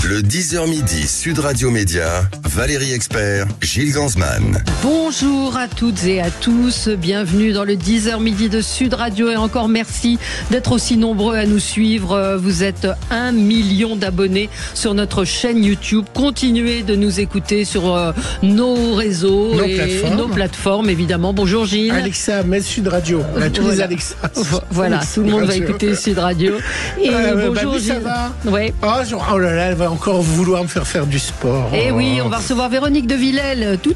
Le 10h midi, Sud Radio Média, Valérie Expert, Gilles Gansman. Bonjour à toutes et à tous, bienvenue dans le 10h midi de Sud Radio et encore merci d'être aussi nombreux à nous suivre. Vous êtes 1 million d'abonnés sur notre chaîne YouTube. Continuez de nous écouter sur nos réseaux nos plateformes évidemment. Bonjour Gilles. Alexa, met Sud Radio. Tous les Alexa. Voilà, tout le monde va écouter Sud Radio. Et bonjour Gilles. Ça va. Ouais. Oh là là, elle va encore vouloir me faire du sport. Et oui, on va recevoir Véronique de Villèle, tout.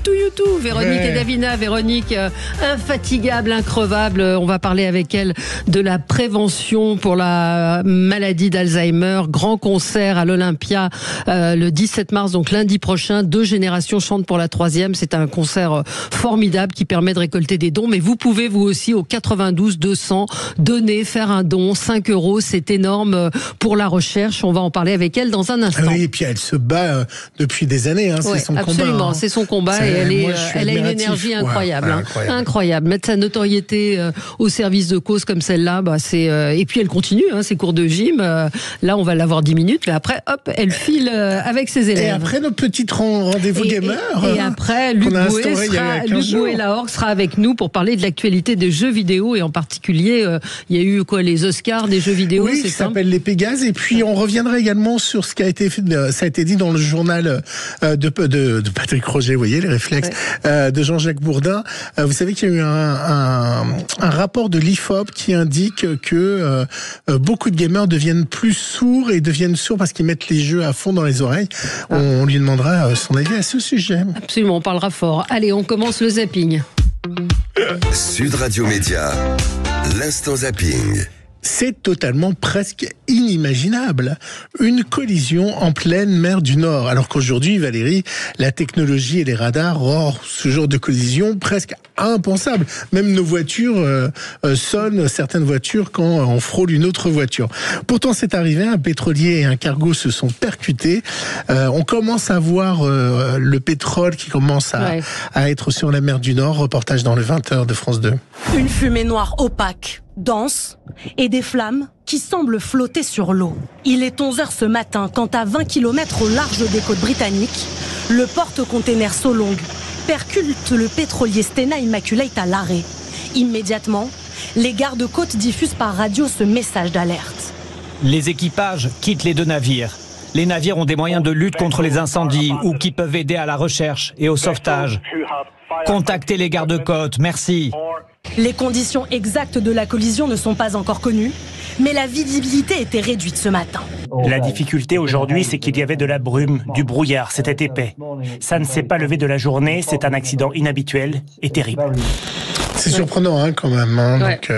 Véronique et Davina. Véronique, infatigable, increvable. On va parler avec elle de la prévention pour la maladie d'Alzheimer. Grand concert à l'Olympia le 17 mars, donc lundi prochain. 2 générations chantent pour la 3e. C'est un concert formidable qui permet de récolter des dons. Mais vous pouvez vous aussi au 92 200 donner, faire un don, 5 €. C'est énorme pour la recherche. On va en parler avec elle dans un instant. Oui, et puis elle se bat depuis des années. C'est son combat. Absolument, c'est son combat et elle a une énergie incroyable. Incroyable. Mettre sa notoriété au service de causes comme celle-là, et puis elle continue ses cours de gym. Là, on va l'avoir 10 minutes, mais après, hop, elle file avec ses élèves. Et après nos petits rendez-vous gamers. Et après, Luc Bouet-Lahorgue sera avec nous pour parler de l'actualité des jeux vidéo et en particulier, il y a eu les Oscars des jeux vidéo. Oui, ça s'appelle les Pégases. Et puis on reviendra également sur ce qui a été fait, ça a été dit dans le journal de Patrick Roger, vous voyez les réflexes, de Jean-Jacques Bourdin. Vous savez qu'il y a eu un rapport de l'IFOP qui indique que beaucoup de gamers deviennent plus sourds et deviennent sourds parce qu'ils mettent les jeux à fond dans les oreilles. On lui demandera son avis à ce sujet. Absolument, on parlera fort. Allez, on commence le zapping. Sud Radio Média, l'instant zapping. C'est totalement presque inimaginable. Une collision en pleine mer du Nord. Alors qu'aujourd'hui, Valérie, la technologie et les radars rendent ce genre de collision presque impensable. Même nos voitures sonnent, certaines voitures, quand on frôle une autre voiture. Pourtant, c'est arrivé, un pétrolier et un cargo se sont percutés. On commence à voir le pétrole qui commence à être sur la mer du Nord. Reportage dans le 20h de France 2. Une fumée noire opaque, dense, et des flammes qui semblent flotter sur l'eau. Il est 11h ce matin quand à 20 km au large des côtes britanniques, le porte-container Solong percute le pétrolier Stena Immaculate à l'arrêt. Immédiatement, les gardes-côtes diffusent par radio ce message d'alerte. Les équipages quittent les 2 navires. Les navires ont des moyens de lutte contre les incendies ou qui peuvent aider à la recherche et au sauvetage. Contactez les gardes-côtes, merci. Les conditions exactes de la collision ne sont pas encore connues, mais la visibilité était réduite ce matin. La difficulté aujourd'hui, c'est qu'il y avait de la brume, du brouillard, c'était épais. Ça ne s'est pas levé de la journée, c'est un accident inhabituel et terrible. C'est surprenant quand même. Donc,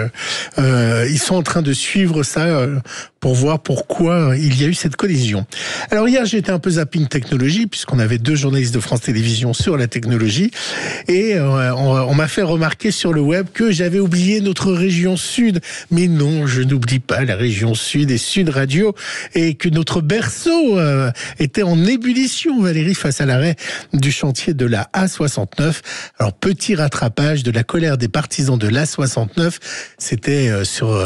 ils sont en train de suivre ça pour voir pourquoi il y a eu cette collision. Alors hier, j'étais un peu zapping technologie, puisqu'on avait 2 journalistes de France Télévisions sur la technologie, et on m'a fait remarquer sur le web que j'avais oublié notre région sud. Mais non, je n'oublie pas la région sud et Sud Radio, et que notre berceau était en ébullition, Valérie, face à l'arrêt du chantier de la A69. Alors, petit rattrapage de la colère des partisans de l'A69, c'était sur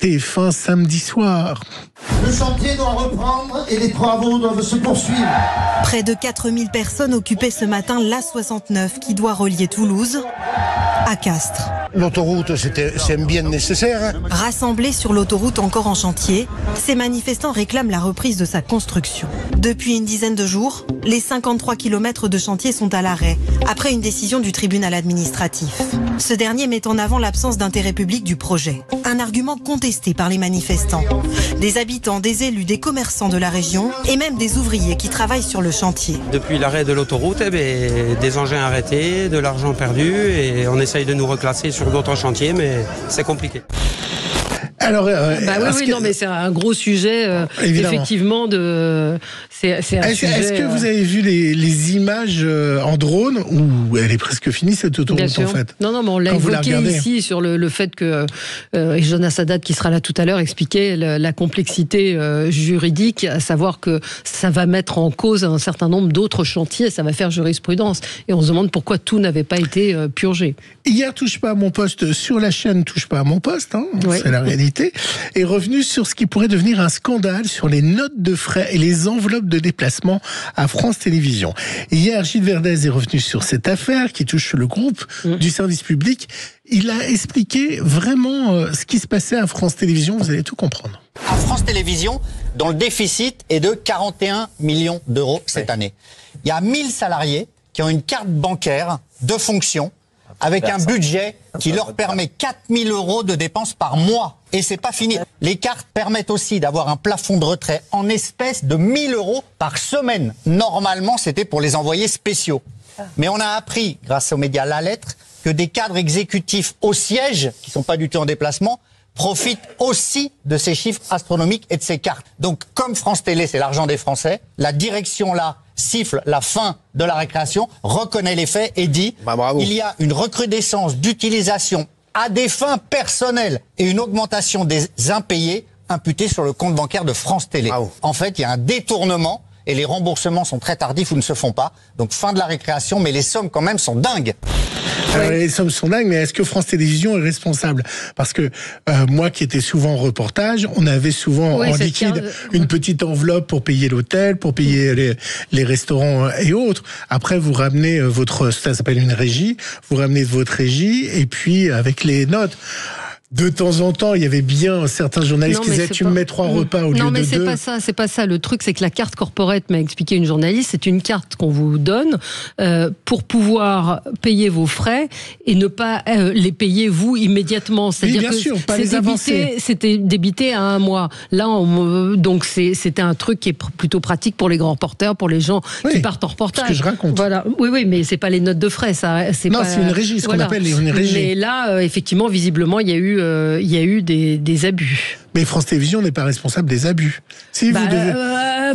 TF1 samedi soir. Le chantier doit reprendre et les travaux doivent se poursuivre. Près de 4000 personnes occupaient ce matin l'A69 qui doit relier Toulouse à Castres. L'autoroute, c'est un bien nécessaire. Rassemblés sur l'autoroute encore en chantier, ces manifestants réclament la reprise de sa construction. Depuis une dizaine de jours, les 53 km de chantier sont à l'arrêt, après une décision du tribunal administratif. Ce dernier met en avant l'absence d'intérêt public du projet. Un argument contesté par les manifestants. Des habitants, des élus, des commerçants de la région et même des ouvriers qui travaillent sur le chantier. Depuis l'arrêt de l'autoroute, des engins arrêtés, de l'argent perdu et on essaye de nous reclasser sur d'autres chantiers, mais c'est compliqué. Alors, non, mais c'est un gros sujet, effectivement. Est-ce que vous avez vu les images en drone où elle est presque finie cette autoroute en fait? Non, mais on l'a évoqué ici sur le fait que Jonas Haddad, qui sera là tout à l'heure, expliquait la complexité juridique, à savoir que ça va mettre en cause un certain nombre d'autres chantiers, ça va faire jurisprudence. Et on se demande pourquoi tout n'avait pas été purgé. Hier, Touche pas à mon poste sur la chaîne Touche pas à mon poste, c'est la réalité, est revenu sur ce qui pourrait devenir un scandale sur les notes de frais et les enveloppes de déplacement à France Télévisions. Hier, Gilles Verdez est revenu sur cette affaire qui touche le groupe du service public. Il a expliqué vraiment ce qui se passait à France Télévisions, vous allez tout comprendre. À France Télévisions, dont le déficit est de 41 millions d'euros cette année. Il y a 1000 salariés qui ont une carte bancaire de fonction avec un budget qui leur permet 4000 euros de dépenses par mois. Et c'est pas fini. Les cartes permettent aussi d'avoir un plafond de retrait en espèces de 1000 euros par semaine. Normalement, c'était pour les envoyés spéciaux. Mais on a appris, grâce aux médias La Lettre, que des cadres exécutifs au siège, qui sont pas du tout en déplacement, profitent aussi de ces chiffres astronomiques et de ces cartes. Donc, comme France Télé, c'est l'argent des Français, la direction là siffle la fin de la récréation, reconnaît les faits et dit il y a une recrudescence d'utilisation à des fins personnelles et une augmentation des impayés imputés sur le compte bancaire de France Télé. En fait, il y a un détournement et les remboursements sont très tardifs ou ne se font pas. Donc, fin de la récréation, mais les sommes quand même sont dingues. Alors, les sommes sont dingues, mais est-ce que France Télévisions est responsable? Parce que moi qui étais souvent en reportage, on avait souvent en liquide une petite enveloppe pour payer l'hôtel, pour payer les restaurants et autres. Après, vous ramenez ça s'appelle une régie, vous ramenez votre régie et puis avec les notes. De temps en temps, il y avait bien certains journalistes qui disaient tu me mets 3 repas au lieu de 2. Non, mais c'est pas ça. Le truc, c'est que la carte corporate, m'a expliqué une journaliste, c'est une carte qu'on vous donne pour pouvoir payer vos frais et ne pas les payer vous immédiatement. C'est-à-dire bien sûr, pas les avancer. C'était débité à 1 mois. Là, donc c'était un truc qui est plutôt pratique pour les grands reporters, pour les gens qui partent en reportage. Ce que je raconte. Voilà. Oui, mais c'est pas les notes de frais, ça. Non, c'est une régie, ce qu'on appelle une régie. Mais là, effectivement, visiblement, il y a eu des abus. Mais France Télévisions n'est pas responsable des abus. Si vous devez...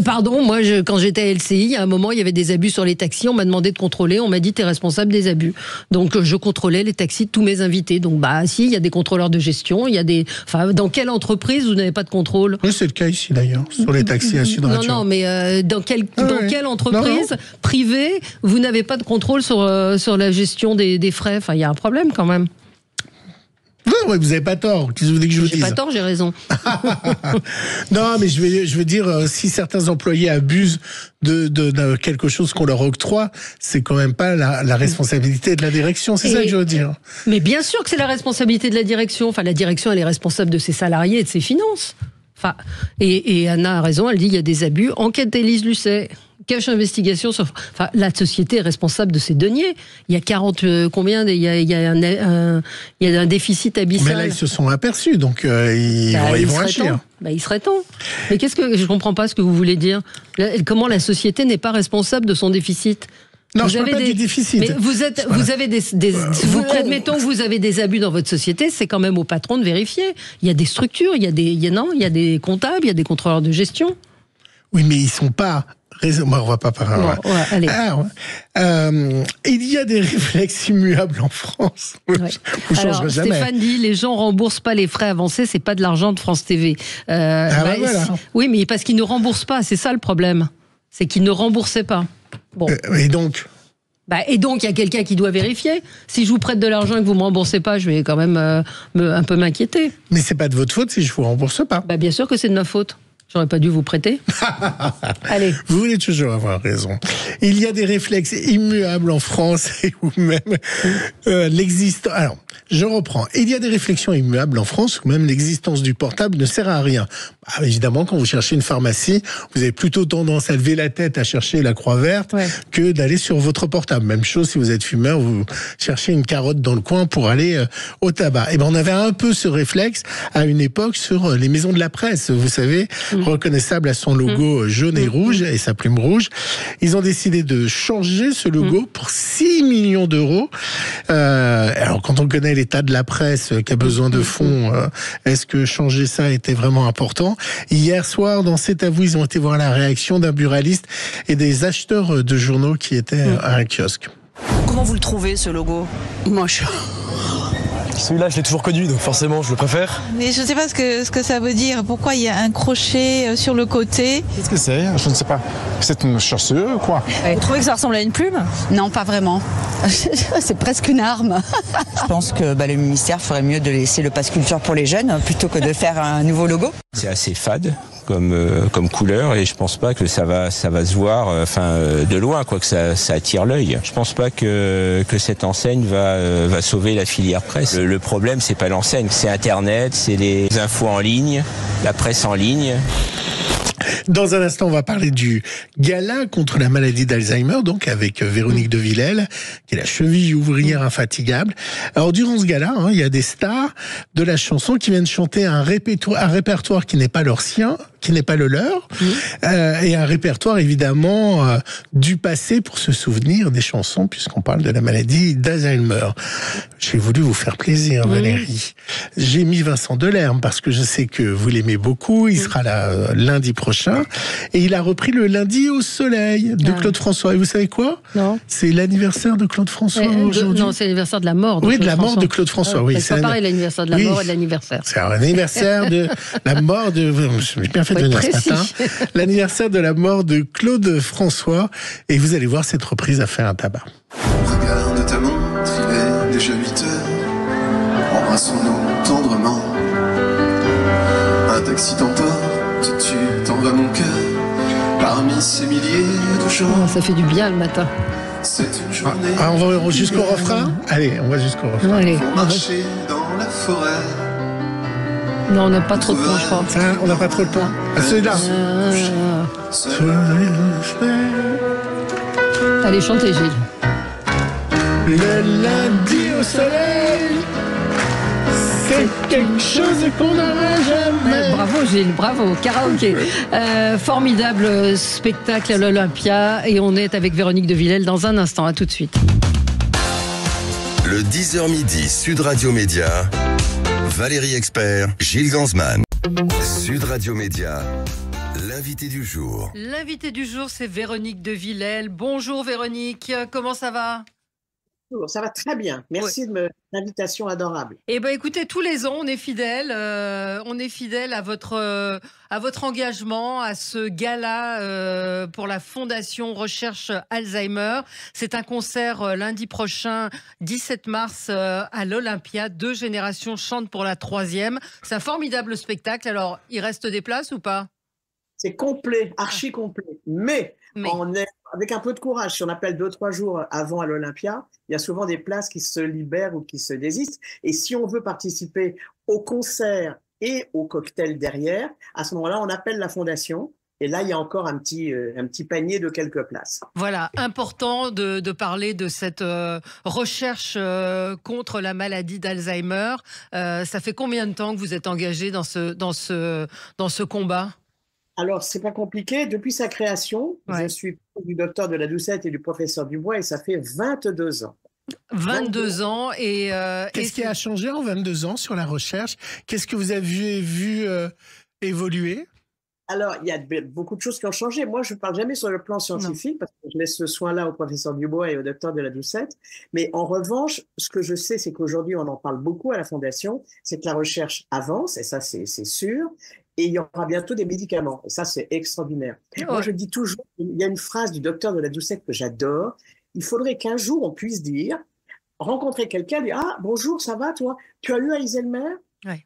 Pardon, moi, quand j'étais à LCI, à un moment, il y avait des abus sur les taxis. On m'a demandé de contrôler. On m'a dit, t'es responsable des abus. Donc, je contrôlais les taxis de tous mes invités. Donc, si, il y a des contrôleurs de gestion. Il y a des. Enfin, dans quelle entreprise vous n'avez pas de contrôle? Oui, c'est le cas ici d'ailleurs, sur les taxis à Sud Radio. Non, mais dans quelle entreprise privée vous n'avez pas de contrôle sur la gestion des frais? Enfin, il y a un problème quand même. Non, vous n'avez pas tort. Qu'est-ce que vous voulez que je vous dise? J'ai pas tort, j'ai raison. Non, mais je veux dire, si certains employés abusent de quelque chose qu'on leur octroie, c'est quand même pas la responsabilité de la direction. C'est ça que je veux dire. Mais bien sûr que c'est la responsabilité de la direction. Enfin, la direction, elle est responsable de ses salariés et de ses finances. Enfin, et Anna a raison, elle dit il y a des abus. Enquête d'Élise Lucet. Cache investigation sur. Enfin, la société est responsable de ses deniers. Il y a 40 combien? Il y a un déficit abyssal. Mais là, ils se sont aperçus, donc ils vont agir. Il serait temps. Mais je comprends pas ce que vous voulez dire. Comment la société n'est pas responsable de son déficit? Non, je ne parle pas du déficit. Mais admettons que vous avez des abus dans votre société, c'est quand même au patron de vérifier. Il y a des structures, il y a des comptables, il y a des contrôleurs de gestion. Oui, mais ils sont pas. On va pas parler. Allez. Il y a des réflexes immuables en France. Vous changerez jamais. Stéphane dit les gens remboursent pas les frais avancés, c'est pas de l'argent de France TV. Voilà. Oui, mais parce qu'ils ne remboursent pas, c'est ça le problème. C'est qu'ils ne remboursaient pas. Bon. Et donc il y a quelqu'un qui doit vérifier. Si je vous prête de l'argent et que vous me remboursez pas, je vais quand même un peu m'inquiéter. Mais c'est pas de votre faute si je vous rembourse pas. Bien sûr que c'est de ma faute. J'aurais pas dû vous prêter. Allez. Vous voulez toujours avoir raison. Il y a des réflexes immuables en France et où même l'existence. Alors, je reprends. Il y a des réflexions immuables en France où même l'existence du portable ne sert à rien. Évidemment, quand vous cherchez une pharmacie, vous avez plutôt tendance à lever la tête à chercher la croix verte que d'aller sur votre portable. Même chose si vous êtes fumeur, vous cherchez une carotte dans le coin pour aller au tabac. On avait un peu ce réflexe à une époque sur les maisons de la presse. Vous savez, reconnaissable à son logo jaune et rouge et sa plume rouge. Ils ont décidé de changer ce logo pour 6 millions d'euros. Alors, quand on connaît l'état de la presse qui a besoin de fonds, est-ce que changer ça était vraiment important? Hier soir, dans C'est à vous, ils ont été voir la réaction d'un buraliste et des acheteurs de journaux qui étaient à un kiosque. Comment vous le trouvez, ce logo? Moche. Celui-là, je l'ai toujours connu, donc forcément, je le préfère. Mais je ne sais pas ce que ça veut dire. Pourquoi il y a un crochet sur le côté? Qu'est-ce que c'est? Je ne sais pas. C'est une chaussure ou quoi? Vous trouvez que ça ressemble à une plume? Non, pas vraiment. C'est presque une arme. Je pense que le ministère ferait mieux de laisser le pass culture pour les jeunes plutôt que de faire un nouveau logo. C'est assez fade comme couleur et je pense pas que ça va se voir de loin, quoi, que ça attire l'œil. Je pense pas que cette enseigne va sauver la filière presse. Le problème, c'est pas l'enseigne, c'est Internet, c'est les infos en ligne, la presse en ligne. Dans un instant, on va parler du gala contre la maladie d'Alzheimer, donc avec Véronique de Villèle, qui est la cheville ouvrière infatigable. Alors, durant ce gala, il y a des stars de la chanson qui viennent chanter un répertoire qui n'est pas leur sien, qui n'est pas le leur, et un répertoire évidemment du passé pour se souvenir des chansons, puisqu'on parle de la maladie d'Alzheimer. J'ai voulu vous faire plaisir, Valérie. J'ai mis Vincent Delerme parce que je sais que vous l'aimez beaucoup. Il sera là lundi prochain, et il a repris le Lundi au soleil de Claude François. Et vous savez quoi? Non. C'est l'anniversaire de Claude François aujourd'hui. Non, c'est l'anniversaire de la mort. De oui, Claude de la mort François. de Claude François. Oui, c'est pas pareil l'anniversaire de la mort et de l'anniversaire. C'est un anniversaire de la mort de. J'ai bien fait de venir ce matin. L'anniversaire de la mort de Claude François, et vous allez voir, cette reprise a fait un tabac. Regarde ta montre, il est déjà 8 heures. Embrassons-nous tendrement. Un taxi t'emporte, tu t'en vas mon cœur. Parmi ces milliers de gens. Ça fait du bien le matin. C'est une journée. On va jusqu'au refrain. Allez, on va jusqu'au refrain. Allez. Faut marcher dans la forêt. Non, on n'a pas trop de temps, je crois. On n'a pas trop de temps. Celui-là. Allez, chantez, Gilles. Le lundi au soleil, c'est quelque chose qu'on n'aurait jamais. Bravo Gilles, bravo, karaoké. Formidable spectacle à l'Olympia, et on est avec Véronique de Villèle dans un instant. À tout de suite. Le 10h midi, Sud Radio Média. Valérie Expert, Gilles Gansman. Sud Radio Média, l'invité du jour. L'invité du jour, c'est Véronique de Villèle. Bonjour Véronique, comment ça va? Ça va très bien. Merci de l'invitation adorable. Eh ben, écoutez, tous les ans, on est fidèles à votre engagement, à ce gala pour la Fondation Recherche Alzheimer. C'est un concert lundi prochain, 17 mars, à l'Olympia. 2 générations chantent pour la 3e. C'est un formidable spectacle. Alors, il reste des places ou pas? C'est complet, archi complet. Mais on est avec un peu de courage. Si on appelle 2-3 jours avant à l'Olympia, il y a souvent des places qui se libèrent ou qui se désistent. Et si on veut participer au concert et au cocktail derrière, à ce moment-là, on appelle la fondation. Et là, il y a encore un petit panier de quelques places. Voilà, important de parler de cette recherche contre la maladie d'Alzheimer. Ça fait combien de temps que vous êtes engagé dans ce combat? Alors, c'est pas compliqué. Depuis sa création, je suis du docteur de la Doucette et du professeur Dubois, et ça fait 22 ans. 22 ans. Et qu'est-ce qui a changé en 22 ans sur la recherche? Qu'est-ce que vous avez vu évoluer? Alors, il y a beaucoup de choses qui ont changé. Moi, je ne parle jamais sur le plan scientifique, parce que je laisse ce soin-là au professeur Dubois et au docteur de la Doucette. Mais en revanche, ce que je sais, c'est qu'aujourd'hui, on en parle beaucoup à la Fondation, c'est que la recherche avance, et ça, c'est sûr. Et il y aura bientôt des médicaments. Et ça, c'est extraordinaire. Moi, je dis toujours, il y a une phrase du docteur de la Doucette que j'adore. Il faudrait qu'un jour, on puisse rencontrer quelqu'un, dire « Ah, bonjour, ça va, toi? Tu as eu Alzheimer ?»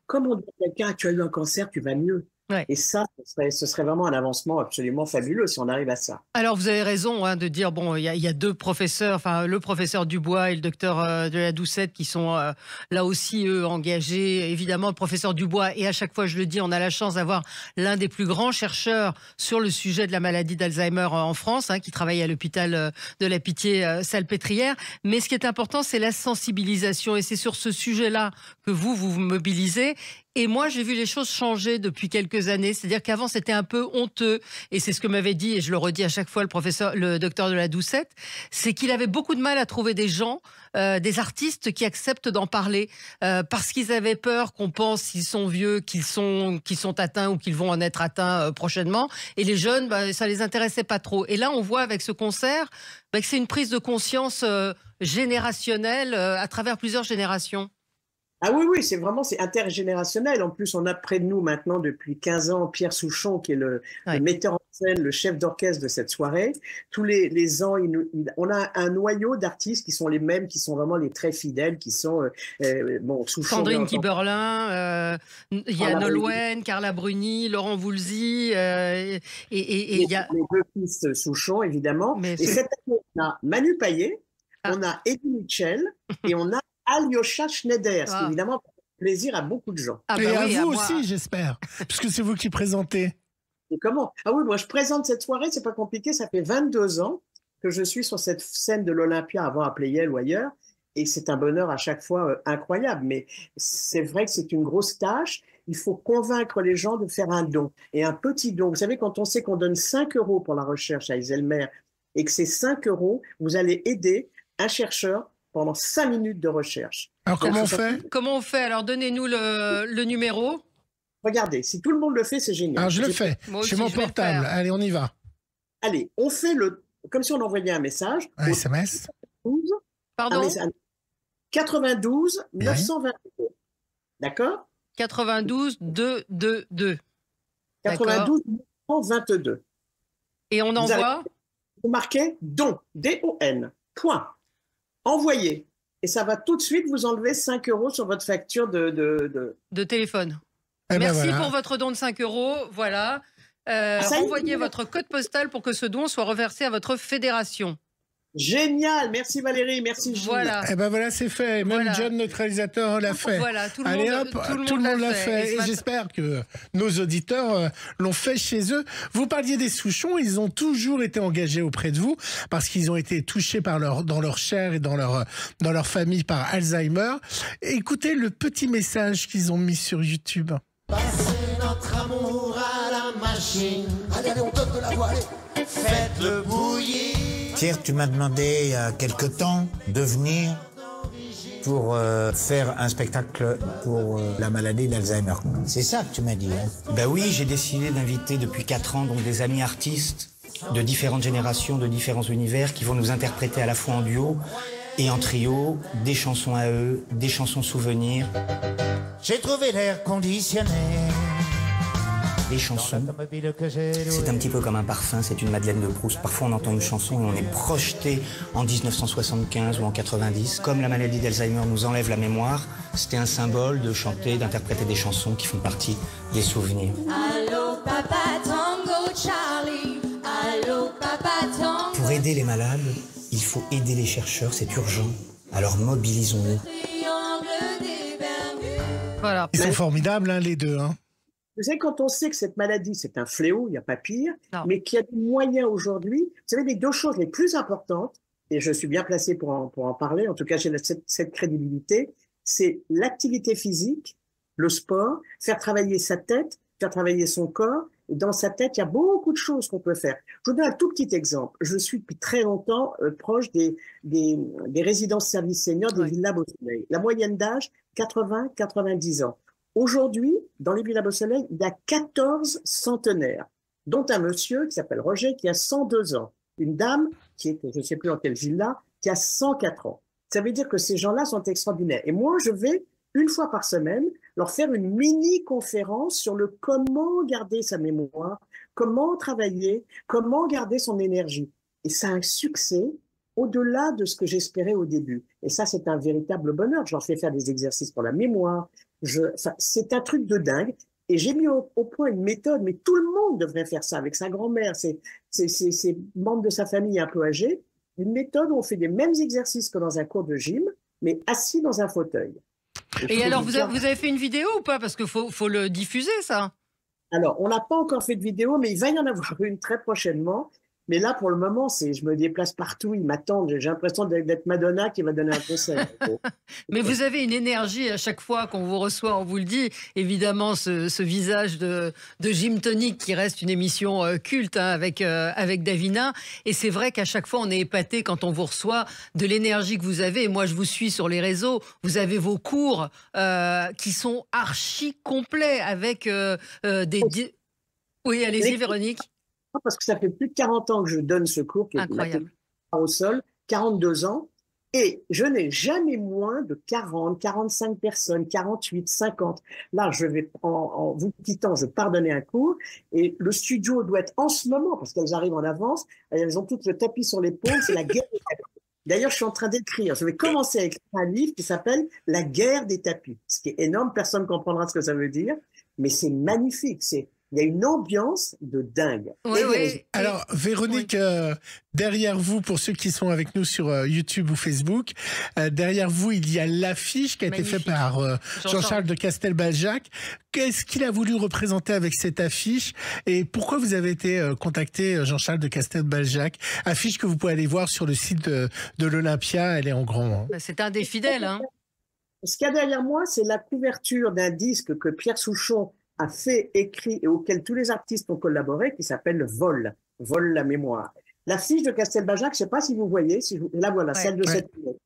Comme on dit à quelqu'un « Tu as eu un cancer, tu vas mieux. » Et ça, ce serait vraiment un avancement absolument fabuleux si on arrive à ça. Alors, vous avez raison de dire, bon, il y a 2 professeurs, enfin, le professeur Dubois et le docteur de la Doucette qui sont là aussi, eux, engagés. Évidemment, le professeur Dubois, et à chaque fois, je le dis, on a la chance d'avoir l'un des plus grands chercheurs sur le sujet de la maladie d'Alzheimer en France, qui travaille à l'hôpital de la Pitié-Salpêtrière. Mais ce qui est important, c'est la sensibilisation. Et c'est sur ce sujet-là que vous vous mobilisez. Et moi, j'ai vu les choses changer depuis quelques années. C'est-à-dire qu'avant, c'était un peu honteux. Et c'est ce que m'avait dit, et je le redis à chaque fois, le docteur de la Doucette, c'est qu'il avait beaucoup de mal à trouver des gens, des artistes qui acceptent d'en parler, parce qu'ils avaient peur qu'on pense qu'ils sont vieux, qu'ils sont atteints ou qu'ils vont en être atteints prochainement. Et les jeunes, ça les intéressait pas trop. Et là, on voit avec ce concert que c'est une prise de conscience générationnelle à travers plusieurs générations. Ah oui, oui, c'est intergénérationnel. En plus, on a près de nous maintenant, depuis 15 ans, Pierre Souchon, qui est le metteur en scène, le chef d'orchestre de cette soirée. Tous les ans, on a un noyau d'artistes qui sont les mêmes, qui sont vraiment les très fidèles, qui sont, Souchon. Sandrine Kiberlin, Yann Nolwenn, Carla Bruni, Laurent Voulzy, et il y a... Les deux fils Souchon, évidemment. Et cette année, on a Manu Payet, on a Eddie Mitchell, et on a Alyosha Schneider, ce qui évidemment fait plaisir à beaucoup de gens. Et à vous aussi, j'espère, puisque c'est vous qui présentez. Et comment? Ah oui, moi je présente cette soirée, c'est pas compliqué, ça fait 22 ans que je suis sur cette scène de l'Olympia, avant à Pleyel ou ailleurs, et c'est un bonheur à chaque fois incroyable, mais c'est vrai que c'est une grosse tâche. Il faut convaincre les gens de faire un don, et un petit don. Vous savez, quand on sait qu'on donne 5 € pour la recherche à Iselmer, et que ces 5 €, vous allez aider un chercheur pendant 5 minutes de recherche. Alors comment on fait? Alors donnez-nous le numéro. Regardez, si tout le monde le fait, c'est génial. Alors je le fais, chez mon portable. Allez, on y va. Allez, on fait comme si on envoyait un message. Un SMS. Pardon 92 922. D'accord? 92 222. 92 922. Et on envoie? Vous marquez don, D-O-N, point. Envoyez. Et ça va tout de suite vous enlever 5 € sur votre facture de téléphone. Merci pour votre don de 5 €. Voilà. Envoyez votre code postal pour que ce don soit reversé à votre fédération. Génial, merci Valérie, merci Gilles. Voilà. Voilà, c'est fait. Même John, notre réalisateur, l'a fait. Voilà, tout le monde l'a fait. Et j'espère que nos auditeurs l'ont fait chez eux. Vous parliez des Souchons, ils ont toujours été engagés auprès de vous parce qu'ils ont été touchés dans leur chair et dans leur famille par Alzheimer. Écoutez le petit message qu'ils ont mis sur YouTube. Passez notre amour à la machine. Allez, on donne de la voix, faites-le bouillir. Pierre, tu m'as demandé il y a quelque temps de venir pour faire un spectacle pour la maladie d'Alzheimer. C'est ça que tu m'as dit, hein? Ben oui, j'ai décidé d'inviter depuis 4 ans donc des amis artistes de différentes générations, de différents univers qui vont nous interpréter à la fois en duo et en trio, des chansons à eux, des chansons souvenirs. J'ai trouvé l'air conditionné. Les chansons, c'est un petit peu comme un parfum, c'est une Madeleine de Proust. Parfois on entend une chanson et on est projeté en 1975 ou en 90. Comme la maladie d'Alzheimer nous enlève la mémoire, c'était un symbole de chanter, d'interpréter des chansons qui font partie des souvenirs. Allô papa tango Charlie, allô papa tango. Pour aider les malades, il faut aider les chercheurs, c'est urgent. Alors mobilisons-nous. Voilà. Ils sont formidables, hein, les deux, hein. Vous savez, quand on sait que cette maladie, c'est un fléau, il n'y a pas pire, mais qu'il y a des moyens aujourd'hui, vous savez, les deux choses les plus importantes, et je suis bien placé pour en parler, en tout cas j'ai cette crédibilité, c'est l'activité physique, le sport, faire travailler sa tête, faire travailler son corps, et dans sa tête, il y a beaucoup de choses qu'on peut faire. Je vous donne un tout petit exemple. Je suis depuis très longtemps proche des résidences services seniors des Villas Beau Soleil. La moyenne d'âge, 80-90 ans. Aujourd'hui, dans les Villas Beau Soleil, il y a 14 centenaires, dont un monsieur qui s'appelle Roger, qui a 102 ans. Une dame, qui est, je ne sais plus dans quelle villa, qui a 104 ans. Ça veut dire que ces gens-là sont extraordinaires. Et moi, je vais, une fois par semaine, leur faire une mini-conférence sur le comment garder sa mémoire, comment travailler, comment garder son énergie. Et ça a un succès au-delà de ce que j'espérais au début. Et ça, c'est un véritable bonheur. Je leur fais faire des exercices pour la mémoire. C'est un truc de dingue. Et j'ai mis au point une méthode, mais tout le monde devrait faire ça avec sa grand-mère, ses membres de sa famille un peu âgés. Une méthode où on fait les mêmes exercices que dans un cours de gym, mais assis dans un fauteuil. Et alors, vous avez fait une vidéo ou pas? Parce qu'il faut le diffuser, ça. Alors, on n'a pas encore fait de vidéo, mais il va y en avoir une très prochainement. Mais là, pour le moment, je me déplace partout, ils m'attendent. J'ai l'impression d'être Madonna qui va donner un conseil. Mais vous avez une énergie à chaque fois qu'on vous reçoit, on vous le dit. Évidemment, ce visage de Gym Tonic qui reste une émission culte avec Davina. Et c'est vrai qu'à chaque fois, on est épaté quand on vous reçoit de l'énergie que vous avez. Et moi, je vous suis sur les réseaux. Vous avez vos cours qui sont archi complets avec des... Oui, allez-y, Véronique. Parce que ça fait plus de 40 ans que je donne ce cours qui est incroyable au sol, 42 ans, Et je n'ai jamais moins de 40, 45 personnes, 48, 50. Là, je vais, en vous quittant, je pars donner un cours et le studio doit être en ce moment, parce qu'elles arrivent en avance, elles ont toutes le tapis sur l'épaule, c'est la guerre des tapis. D'ailleurs, je suis en train d'écrire, je vais commencer à écrire un livre qui s'appelle « La guerre des tapis », ce qui est énorme, personne ne comprendra ce que ça veut dire, mais c'est magnifique, il y a une ambiance de dingue. Oui, oui. Alors, Véronique, derrière vous, pour ceux qui sont avec nous sur YouTube ou Facebook, derrière vous, il y a l'affiche qui a été faite par Jean-Charles de Castelbajac. Qu'est-ce qu'il a voulu représenter avec cette affiche et pourquoi vous avez été contacté, Jean-Charles de Castelbajac? Affiche que vous pouvez aller voir sur le site de l'Olympia, elle est en grand. C'est un des fidèles. Hein. Ce qu'il y a derrière moi, c'est la couverture d'un disque que Pierre Souchon a fait, écrit et auquel tous les artistes ont collaboré, qui s'appelle Vol la mémoire. L'affiche de Castelbajac, je ne sais pas si vous voyez, là voilà, celle de cette année.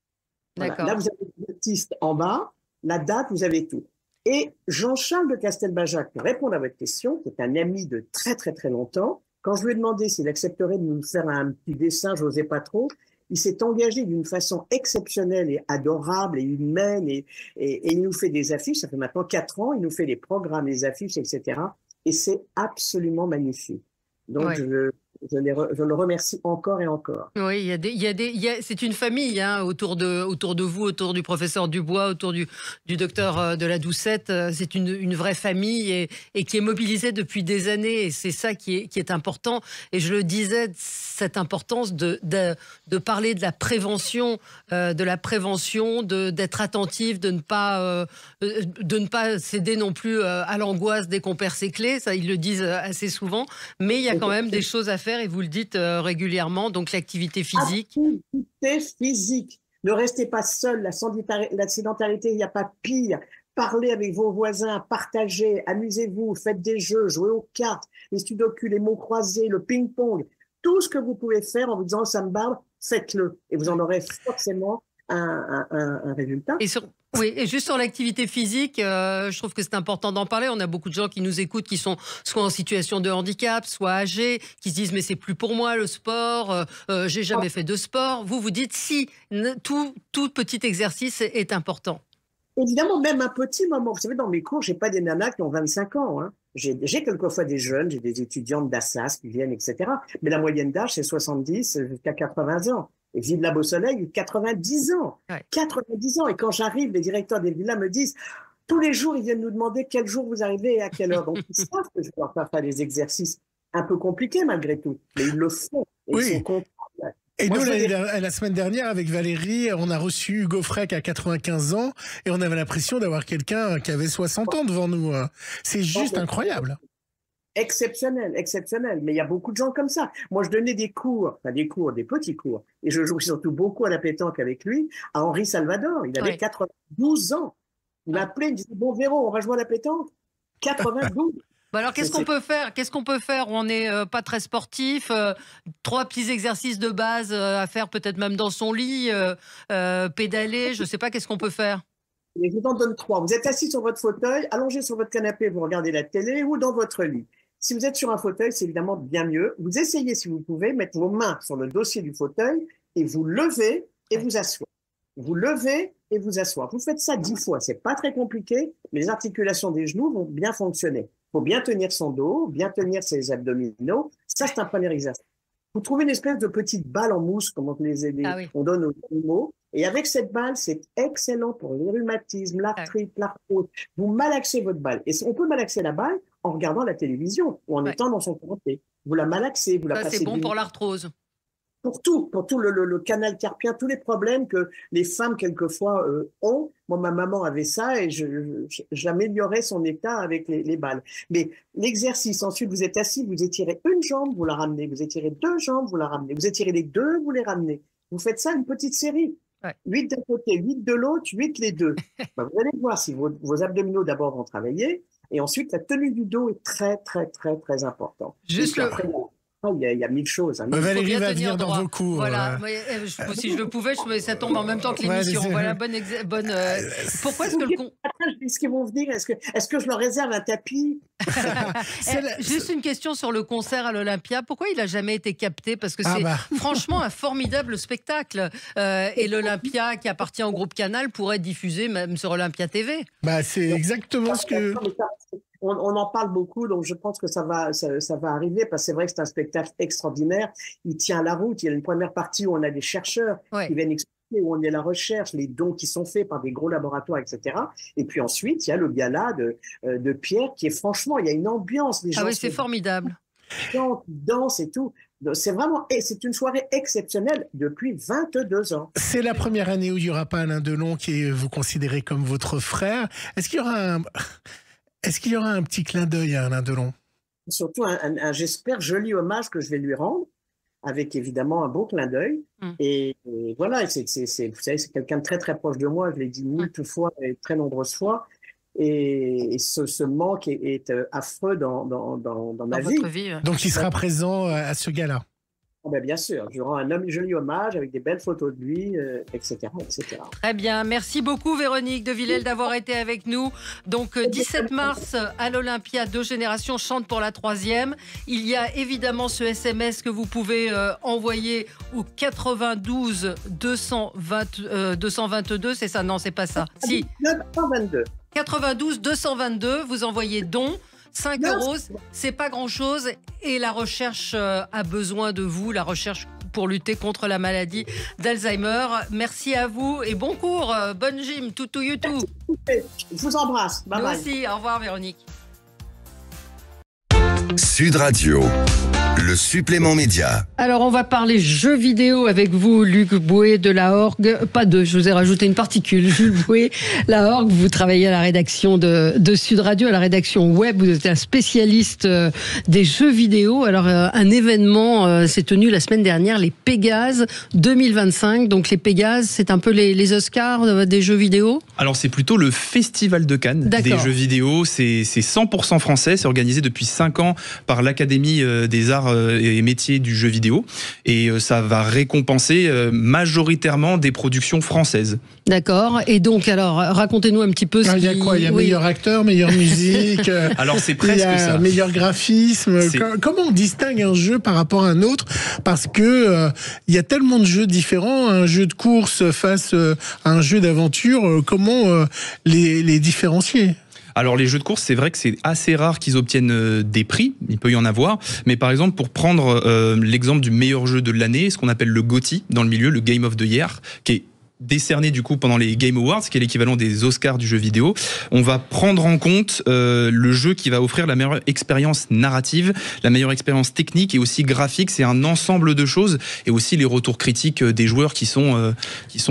Voilà. Là, vous avez l'artiste en bas, la date, vous avez tout. Et Jean-Charles de Castelbajac, pour répondre à votre question, qui est un ami de très très très longtemps, quand je lui ai demandé s'il accepterait de nous faire un petit dessin, je n'osais pas trop, il s'est engagé d'une façon exceptionnelle et adorable et humaine et il nous fait des affiches, ça fait maintenant 4 ans, il nous fait les programmes, les affiches, etc. Et c'est absolument magnifique. Donc, je le remercie encore et encore. Oui, c'est une famille hein, autour de vous, autour du professeur Dubois, autour du docteur de la Doucette. C'est une vraie famille et qui est mobilisée depuis des années. Et c'est ça qui est important. Et je le disais, cette importance de parler de la prévention, d'être attentif, de ne pas céder non plus à l'angoisse dès qu'on perd ses clés. Ça, ils le disent assez souvent. Mais il y a quand même des choses à faire. Et vous le dites régulièrement, donc l'activité physique. Activité physique. Ne restez pas seul. La sédentarité, il n'y a pas pire. Parlez avec vos voisins, partagez, amusez-vous, faites des jeux, jouez aux cartes, les sudoku, les mots croisés, le ping-pong. Tout ce que vous pouvez faire en vous disant ça me barbe, faites-le. Et vous en aurez forcément un résultat. Oui, et juste sur l'activité physique, je trouve que c'est important d'en parler. On a beaucoup de gens qui nous écoutent, qui sont soit en situation de handicap, soit âgés, qui se disent mais c'est plus pour moi le sport, j'ai jamais fait de sport. Vous dites si, tout petit exercice est important. Évidemment, même un petit moment. Vous savez, dans mes cours, j'ai pas des nanas qui ont 25 ans. Hein. J'ai quelquefois des jeunes, j'ai des étudiantes d'Assas qui viennent, etc. Mais la moyenne d'âge, c'est 70 jusqu'à 80 ans. Et Villa Beau Soleil, 90 ans. Ouais. 90 ans. Et quand j'arrive, les directeurs des villas me disent, tous les jours, ils viennent nous demander quel jour vous arrivez et à quelle heure. Donc, ils savent que je vais leur faire des exercices un peu compliqués malgré tout. Mais ils le font. Et ils sont contents. Et nous, la semaine dernière, avec Valérie, on a reçu Hugo Frey à 95 ans et on avait l'impression d'avoir quelqu'un qui avait 60 ans devant nous. C'est juste incroyable. Exceptionnel, exceptionnel. Mais il y a beaucoup de gens comme ça. Moi, je donnais des cours, des petits cours. Et je jouais surtout beaucoup à la pétanque avec lui, à Henri Salvador. Il avait 92 ans. Il m'appelait, il me disait, bon, Véro, on va jouer à la pétanque. 92. Alors, qu'est-ce qu'on peut faire? On n'est pas très sportif. 3 petits exercices de base à faire, peut-être même dans son lit, pédaler, je ne sais pas, qu'est-ce qu'on peut faire? Et je vous en donne 3. Vous êtes assis sur votre fauteuil, allongé sur votre canapé, vous regardez la télé ou dans votre lit. Si vous êtes sur un fauteuil, c'est évidemment bien mieux. Vous essayez, si vous pouvez, mettre vos mains sur le dossier du fauteuil et vous levez et vous asseoir. Vous levez et vous asseoir. Vous faites ça 10 fois. C'est pas très compliqué, mais les articulations des genoux vont bien fonctionner. Il faut bien tenir son dos, bien tenir ses abdominaux. Ça, c'est un premier exercice. Vous trouvez une espèce de petite balle en mousse, comme on donne aux animaux. Et avec cette balle, c'est excellent pour les rhumatismes, l'arthrite, l'arthrose. Vous malaxez votre balle. Et on peut malaxer la balle en regardant la télévision ou en étant dans son canapé. Vous la malaxez, vous la passez. C'est bon pour l'arthrose. Pour tout le canal carpien, tous les problèmes que les femmes quelquefois ont. Moi, ma maman avait ça et j'améliorais son état avec les balles. Mais l'exercice, ensuite, vous êtes assis, vous étirez une jambe, vous la ramenez. Vous étirez 2 jambes, vous la ramenez. Vous étirez les 2, vous les ramenez. Vous faites ça une petite série. 8 d'un côté, 8 de l'autre, 8 les deux. Vous allez voir si vos abdominaux d'abord vont travailler et ensuite la tenue du dos est très, très, très, très importante. Juste après, il y a 1000 choses. Hein. Valérie va venir dans vos cours. Voilà. Si je le pouvais, ça tombe en même temps que l'émission. Voilà, bonne. Pourquoi est-ce que Est-ce qu'ils vont venir? Est-ce que je leur réserve un tapis? Juste une question sur le concert à l'Olympia. Pourquoi il n'a jamais été capté? Parce que c'est franchement un formidable spectacle. Et l'Olympia, qui appartient au groupe Canal, pourrait diffuser même sur Olympia TV. C'est exactement ce que... On en parle beaucoup, donc je pense que ça va arriver, parce que c'est vrai que c'est un spectacle extraordinaire. Il tient la route. Il y a une première partie où on a des chercheurs qui viennent expliquer où on est la recherche, les dons qui sont faits par des gros laboratoires, etc. Et puis ensuite, il y a le gala de Pierre, qui est franchement, il y a une ambiance. Les gens c'est formidable. Dansent et tout. C'est une soirée exceptionnelle depuis 22 ans. C'est la première année où il n'y aura pas Alain Delon, qui est vous considérez comme votre frère. Est-ce qu'il y aura un petit clin d'œil à Alain Delon? Surtout j'espère, joli hommage que je vais lui rendre, avec évidemment un beau clin d'œil. Et voilà, vous savez, c'est quelqu'un de très très proche de moi, je l'ai dit moult fois et très nombreuses fois. Et ce manque est affreux dans ma vie. Donc il sera présent à ce gala? Bien sûr, je rends un joli hommage avec des belles photos de lui, etc., etc. Très bien, merci beaucoup Véronique de Villèle d'avoir été avec nous. Donc 17 mars à l'Olympia, 2 générations chantent pour la 3e. Il y a évidemment ce SMS que vous pouvez envoyer au 92 222, c'est ça? Non, c'est pas ça. Si. 222. 92 222, vous envoyez don. 5 €, c'est pas grand-chose et la recherche a besoin de vous, la recherche pour lutter contre la maladie d'Alzheimer. Merci à vous et bon cours, bonne gym, toutou youtou. Je vous embrasse, bye bye. Nous aussi, au revoir Véronique. Sud Radio, le supplément média. Alors, on va parler jeux vidéo avec vous, Luc Boué de la Orgue. Pas deux, je vous ai rajouté une particule. Jules Boué, la Orgue, vous travaillez à la rédaction de Sud Radio, à la rédaction web. Vous êtes un spécialiste des jeux vidéo. Alors, un événement s'est tenu la semaine dernière, les Pégases 2025. Donc, les Pégases, c'est un peu les Oscars des jeux vidéo? Alors, c'est plutôt le Festival de Cannes des jeux vidéo. C'est 100% français. C'est organisé depuis 5 ans par l'Académie des arts et métiers du jeu vidéo. Et ça va récompenser majoritairement des productions françaises. D'accord. Et donc, alors, racontez-nous un petit peu ce qu'il y a quoi? Il y a meilleur acteur, meilleure musique. Alors, c'est presque ça. Il y a meilleur graphisme. Comment on distingue un jeu par rapport à un autre? Parce que il y a tellement de jeux différents. Un jeu de course face à un jeu d'aventure. Comment les différencier? Alors les jeux de course, c'est vrai que c'est assez rare qu'ils obtiennent des prix, il peut y en avoir, mais par exemple pour prendre l'exemple du meilleur jeu de l'année, ce qu'on appelle le GOTY dans le milieu, le Game of the Year, qui est décerné du coup pendant les Game Awards, qui est l'équivalent des Oscars du jeu vidéo. On va prendre en compte le jeu qui va offrir la meilleure expérience narrative, la meilleure expérience technique et aussi graphique. C'est un ensemble de choses et aussi les retours critiques des joueurs qui sont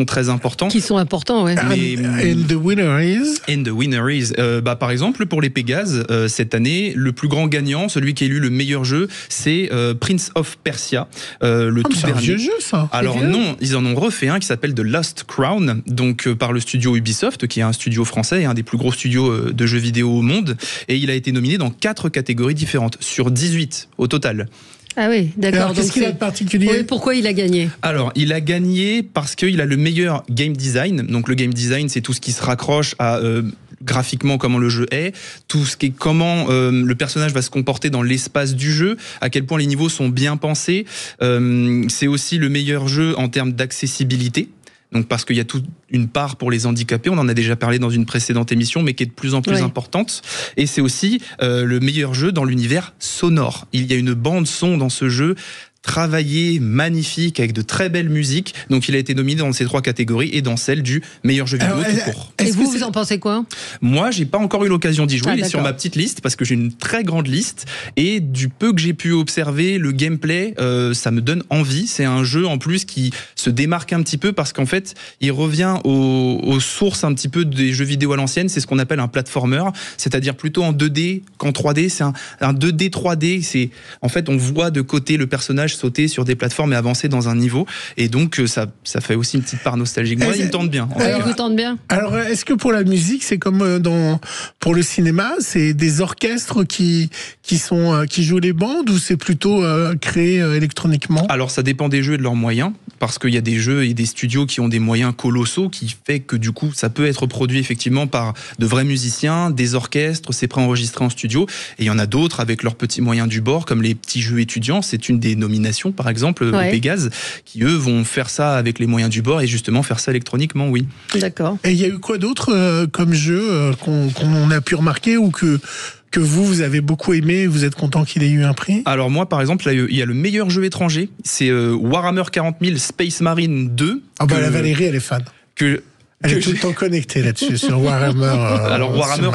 très importants. Qui sont importants, ouais. And the winner is? And the winner is. Par exemple, pour les Pégases, cette année, le plus grand gagnant, celui qui a élu le meilleur jeu, c'est Prince of Persia, le tout dernier. C'est un vieux jeu, ça. Alors non, ils en ont refait un qui s'appelle The Lost Crown, donc par le studio Ubisoft, qui est un studio français et un des plus gros studios de jeux vidéo au monde, et il a été nominé dans 4 catégories différentes, sur 18 au total. Ah oui, d'accord. Qu'est-ce qu'il a de particulier? Oui, pourquoi il a gagné? Alors, il a gagné parce qu'il a le meilleur game design. Donc, le game design, c'est tout ce qui se raccroche à graphiquement comment le jeu est, tout ce qui est comment le personnage va se comporter dans l'espace du jeu, à quel point les niveaux sont bien pensés. C'est aussi le meilleur jeu en termes d'accessibilité. Donc parce qu'il y a toute une part pour les handicapés, on en a déjà parlé dans une précédente émission, mais qui est de plus en plus importante. Et c'est aussi le meilleur jeu dans l'univers sonore. Il y a une bande son dans ce jeu travaillé, magnifique, avec de très belles musiques. Donc il a été nominé dans ces 3 catégories et dans celle du meilleur jeu vidéo tout court. Et vous en pensez quoi? Moi, j'ai pas encore eu l'occasion d'y jouer. Il est sur ma petite liste parce que j'ai une très grande liste et du peu que j'ai pu observer, le gameplay, ça me donne envie. C'est un jeu en plus qui se démarque un petit peu parce qu'en fait, il revient aux sources un petit peu des jeux vidéo à l'ancienne. C'est ce qu'on appelle un platformer, c'est-à-dire plutôt en 2D qu'en 3D. C'est un 2D 3D. C'est en fait, on voit de côté le personnage davantage sauter sur des plateformes et avancer dans un niveau. Et donc, ça fait aussi une petite part nostalgique. Moi, il me tente bien. Il vous tente bien. Alors, est-ce que pour la musique, c'est comme pour le cinéma, c'est des orchestres qui jouent les bandes ou c'est plutôt créé électroniquement? Alors, ça dépend des jeux et de leurs moyens, parce qu'il y a des jeux et des studios qui ont des moyens colossaux, qui fait que du coup, ça peut être produit effectivement par de vrais musiciens, des orchestres, c'est préenregistré en studio. Et il y en a d'autres avec leurs petits moyens du bord, comme les petits jeux étudiants. C'est une des nominations, par exemple, au Pégase, qui eux vont faire ça avec les moyens du bord et justement faire ça électroniquement, oui. D'accord. Et il y a eu quoi d'autre comme jeu qu'on a pu remarquer ou que vous avez beaucoup aimé, vous êtes content qu'il ait eu un prix? Alors moi, par exemple, là, il y a le meilleur jeu étranger, c'est Warhammer 40 000 Space Marine 2. Ah bah la Valérie, elle est fan. Elle est tout le temps connectée là-dessus, sur Warhammer. Alors Warhammer,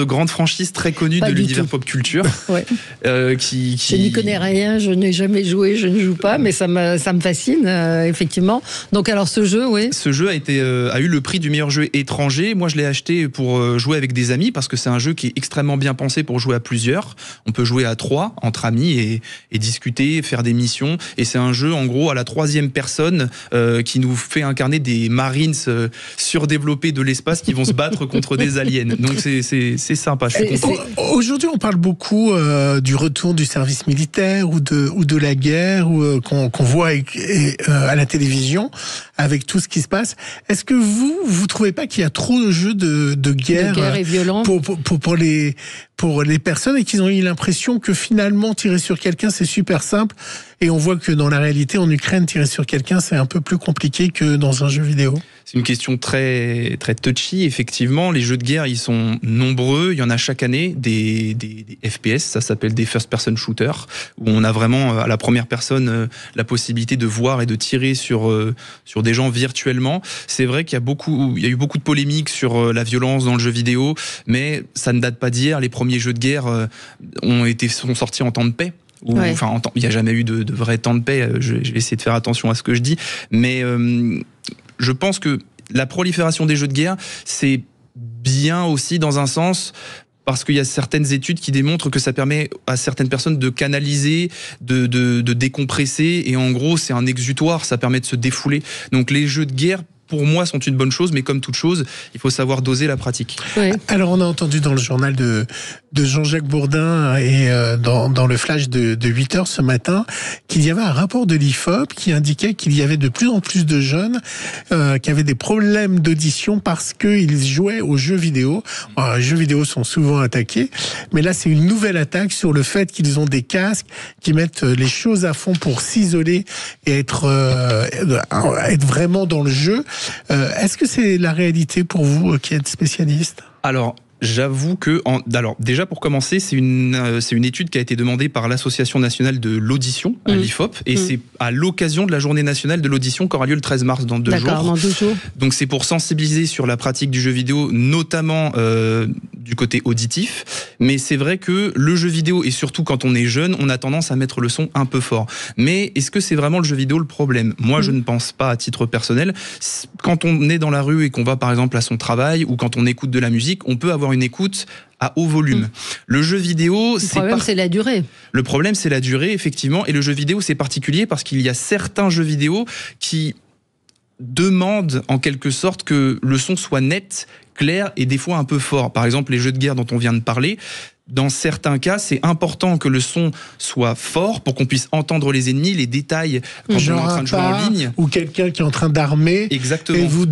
grande franchise très connue de l'univers pop culture. Ouais. Je n'y connais rien, je n'ai jamais joué, je ne joue pas, mais ça me fascine, effectivement. Donc alors ce jeu, oui. Ce jeu a eu le prix du meilleur jeu étranger. Moi, je l'ai acheté pour jouer avec des amis, parce que c'est un jeu qui est extrêmement bien pensé pour jouer à plusieurs. On peut jouer à 3, entre amis, et discuter, faire des missions. Et c'est un jeu, en gros, à la 3e personne, qui nous fait incarner des Marines surdéveloppés de l'espace qui vont se battre contre des aliens. Donc c'est sympa, je suis content. Aujourd'hui, on parle beaucoup du retour du service militaire ou de la guerre qu'on voit à la télévision avec tout ce qui se passe. Est-ce que vous trouvez pas qu'il y a trop de jeux de guerre et violents pour les personnes et qu'ils ont eu l'impression que finalement tirer sur quelqu'un c'est super simple et on voit que dans la réalité en Ukraine tirer sur quelqu'un c'est un peu plus compliqué que dans un jeu vidéo? C'est une question très, très touchy, effectivement. Les jeux de guerre, ils sont nombreux. Il y en a chaque année des FPS, ça s'appelle des first person shooters, où on a vraiment à la première personne la possibilité de voir et de tirer sur des gens virtuellement. C'est vrai qu'il y a eu beaucoup de polémiques sur la violence dans le jeu vidéo, mais ça ne date pas d'hier. Les premiers jeux de guerre sont sortis en temps de paix. Enfin, il n'y a jamais eu de vrai temps de paix. Je vais essayer de faire attention à ce que je dis, mais je pense que la prolifération des jeux de guerre, c'est bien aussi dans un sens, parce qu'il y a certaines études qui démontrent que ça permet à certaines personnes de canaliser, de décompresser, et en gros, c'est un exutoire, ça permet de se défouler. Donc les jeux de guerre, pour moi, sont une bonne chose, mais comme toute chose, il faut savoir doser la pratique. Oui. Alors, on a entendu dans le journal de Jean-Jacques Bourdin et dans le flash de 8h ce matin qu'il y avait un rapport de l'IFOP qui indiquait qu'il y avait de plus en plus de jeunes qui avaient des problèmes d'audition parce qu'ils jouaient aux jeux vidéo. Alors, les jeux vidéo sont souvent attaqués, mais là, c'est une nouvelle attaque sur le fait qu'ils ont des casques qui mettent les choses à fond pour s'isoler et être vraiment dans le jeu. Est-ce que c'est la réalité pour vous qui êtes spécialiste? Alors, j'avoue que, déjà pour commencer, c'est une étude qui a été demandée par l'Association nationale de l'audition, à l'IFOP, et c'est à l'occasion de la journée nationale de l'audition qui aura lieu le 13 mars, dans 2 jours. D'accord, dans 2 jours. Donc c'est pour sensibiliser sur la pratique du jeu vidéo, notamment du côté auditif. Mais c'est vrai que le jeu vidéo, et surtout quand on est jeune, on a tendance à mettre le son un peu fort. Mais est-ce que c'est vraiment le jeu vidéo le problème? Moi, je ne pense pas à titre personnel. Quand on est dans la rue et qu'on va par exemple à son travail, ou quand on écoute de la musique, on peut avoir une écoute à haut volume. Le jeu vidéo, le problème, c'est la durée. Le problème, c'est la durée, effectivement. Et le jeu vidéo, c'est particulier parce qu'il y a certains jeux vidéo qui demandent en quelque sorte que le son soit net, clair et des fois un peu fort. Par exemple, les jeux de guerre dont on vient de parler, dans certains cas, c'est important que le son soit fort pour qu'on puisse entendre les ennemis, les détails quand on est en train de jouer en ligne. Ou quelqu'un qui est en train d'armer. Exactement. Et vous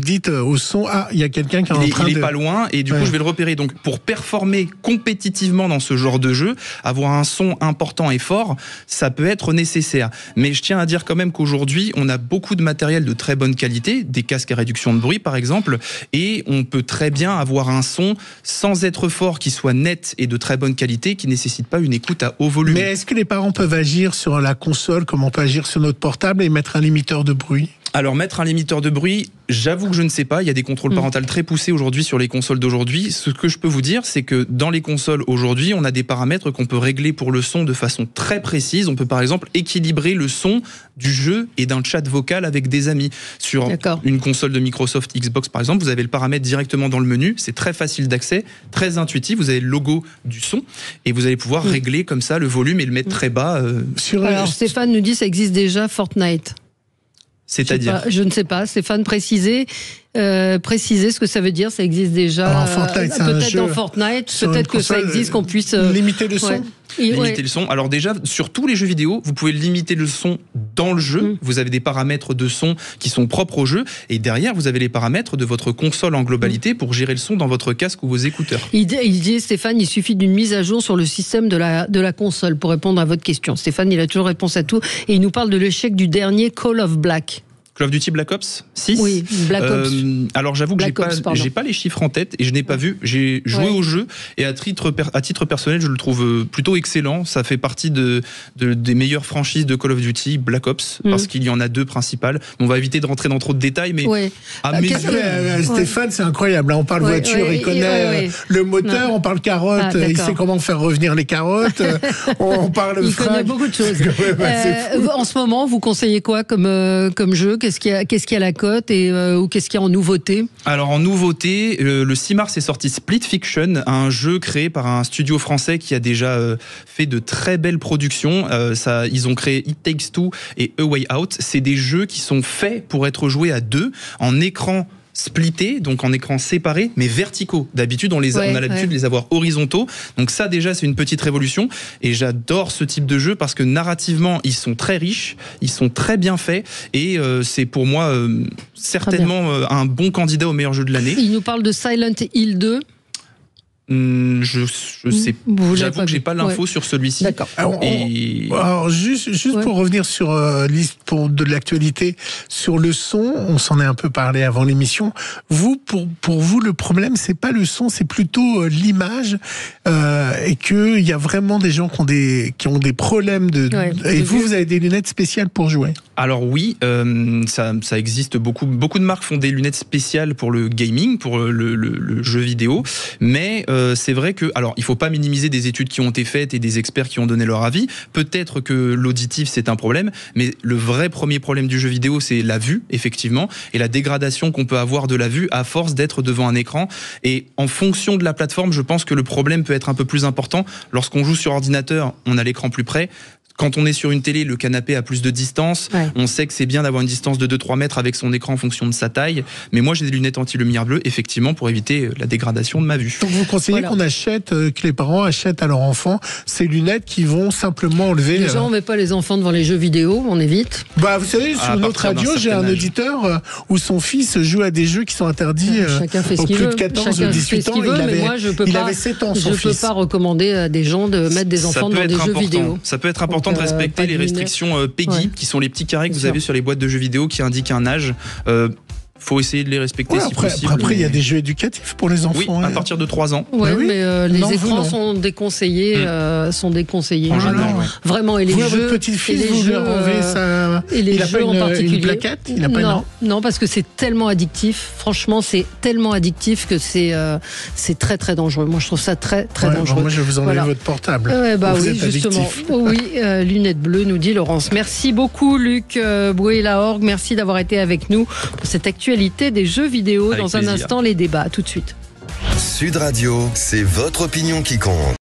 dites au son, il y a quelqu'un qui est en train de... Il est pas loin, et du coup, je vais le repérer. Donc, pour performer compétitivement dans ce genre de jeu, avoir un son important et fort, ça peut être nécessaire. Mais je tiens à dire quand même qu'aujourd'hui, on a beaucoup de matériel de très bonne qualité, des casques à réduction de bruit, par exemple, et on peut très bien avoir un son sans être fort, qui soit net et de très bonne qualité, qui ne nécessite pas une écoute à haut volume. Mais est-ce que les parents peuvent agir sur la console comme on peut agir sur notre portable et mettre un limiteur de bruit ? Alors, mettre un limiteur de bruit, j'avoue que je ne sais pas. Il y a des contrôles parentaux très poussés aujourd'hui sur les consoles d'aujourd'hui. Ce que je peux vous dire, c'est que dans les consoles aujourd'hui, on a des paramètres qu'on peut régler pour le son de façon très précise. On peut par exemple équilibrer le son du jeu et d'un chat vocal avec des amis. Sur une console de Microsoft Xbox par exemple, vous avez le paramètre directement dans le menu. C'est très facile d'accès, très intuitif. Vous avez le logo du son et vous allez pouvoir régler comme ça le volume et le mettre très bas. Alors Stéphane nous dit ça existe déjà Fortnite. C'est-à-dire je ne sais pas. Stéphane, précisez ce que ça veut dire. Ça existe déjà. Alors, Fortnite, peut-être dans Fortnite, peut-être que ça existe, qu'on puisse limiter le son. Limiter le son. Alors déjà, sur tous les jeux vidéo, vous pouvez limiter le son dans le jeu. Vous avez des paramètres de son qui sont propres au jeu. Et derrière, vous avez les paramètres de votre console en globalité pour gérer le son dans votre casque ou vos écouteurs. Il dit, Stéphane, il suffit d'une mise à jour sur le système de la console pour répondre à votre question. Stéphane, il a toujours réponse à tout. Et il nous parle de l'échec du dernier Call of Black. Call of Duty Black Ops 6 ? Oui, Black Ops. Alors j'avoue que j'ai pas les chiffres en tête et je n'ai pas vu. J'ai joué au jeu et à titre personnel, je le trouve plutôt excellent. Ça fait partie des meilleures franchises de Call of Duty, Black Ops, parce qu'il y en a 2 principales. On va éviter de rentrer dans trop de détails, mais à mes yeux... Stéphane, c'est incroyable. On parle voiture, il connaît le moteur, on parle carotte, il sait comment faire revenir les carottes, on parle il connaît beaucoup de choses. En ce moment, vous conseillez quoi comme jeu ? Qu'est-ce qu'il y a à la cote ou qu'est-ce qu'il y a en nouveauté ? Alors en nouveauté, le 6 mars est sorti Split Fiction, un jeu créé par un studio français qui a déjà fait de très belles productions. Ils ont créé It Takes Two et A Way Out. C'est des jeux qui sont faits pour être joués à 2 en écran splittés, donc en écran séparé, mais verticaux. D'habitude, on a l'habitude de les avoir horizontaux. Donc ça, déjà, c'est une petite révolution. Et j'adore ce type de jeu parce que narrativement, ils sont très riches, ils sont très bien faits. Et c'est pour moi certainement un bon candidat au meilleur jeu de l'année. Il nous parle de Silent Hill 2. Je sais. J'avoue que j'ai pas l'info sur celui-ci. D'accord. Alors juste pour revenir sur de l'actualité sur le son, on s'en est un peu parlé avant l'émission. Pour vous, le problème c'est pas le son, c'est plutôt l'image et que il y a vraiment des gens qui ont des problèmes et vous avez des lunettes spéciales pour jouer. Alors oui, ça existe beaucoup de marques font des lunettes spéciales pour le gaming, pour le jeu vidéo, mais c'est vrai que, alors il faut pas minimiser des études qui ont été faites et des experts qui ont donné leur avis. Peut-être que l'auditif c'est un problème, mais le vrai premier problème du jeu vidéo c'est la vue, effectivement, et la dégradation qu'on peut avoir de la vue à force d'être devant un écran. Et en fonction de la plateforme, je pense que le problème peut être un peu plus important. Lorsqu'on joue sur ordinateur, on a l'écran plus près. Quand on est sur une télé, le canapé a plus de distance. On sait que c'est bien d'avoir une distance de 2-3 mètres avec son écran en fonction de sa taille. Mais moi, j'ai des lunettes anti-lumière bleue, effectivement, pour éviter la dégradation de ma vue. Donc, vous conseillez que les parents achètent à leur enfant ces lunettes qui vont simplement enlever... Déjà, on met pas les enfants devant les jeux vidéo, on évite. Vous savez, sur notre radio, j'ai un auditeur où son fils joue à des jeux qui sont interdits aux plus de 14 ou 18 ans. Il avait 7 ans, son fils. Je peux pas recommander à des gens de mettre des enfants dans des jeux vidéo. Ça peut être important de respecter les restrictions PEGI, qui sont les petits carrés que vous avez sur les boîtes de jeux vidéo qui indiquent un âge. Faut essayer de les respecter si possible. Après, il y a des jeux éducatifs pour les enfants. Oui, à partir de 3 ans. Mais les écrans sont déconseillés. En général, vraiment. Et les jeux. Votre petit-fils, vous lui enlevez ça. Et les jeux en particulier. Une plaquette. Non, parce que c'est tellement addictif. Franchement, c'est tellement addictif que c'est très très dangereux. Moi, je trouve ça très très dangereux. Moi, je vais vous enlever votre portable. Oui, justement. Oui, lunettes bleues, nous dit Laurence. Merci beaucoup, Luc Boué-Lahorgue. Merci d'avoir été avec nous pour cette actualité des jeux vidéo. Dans un instant, les débats. Tout de suite. Sud Radio, c'est votre opinion qui compte.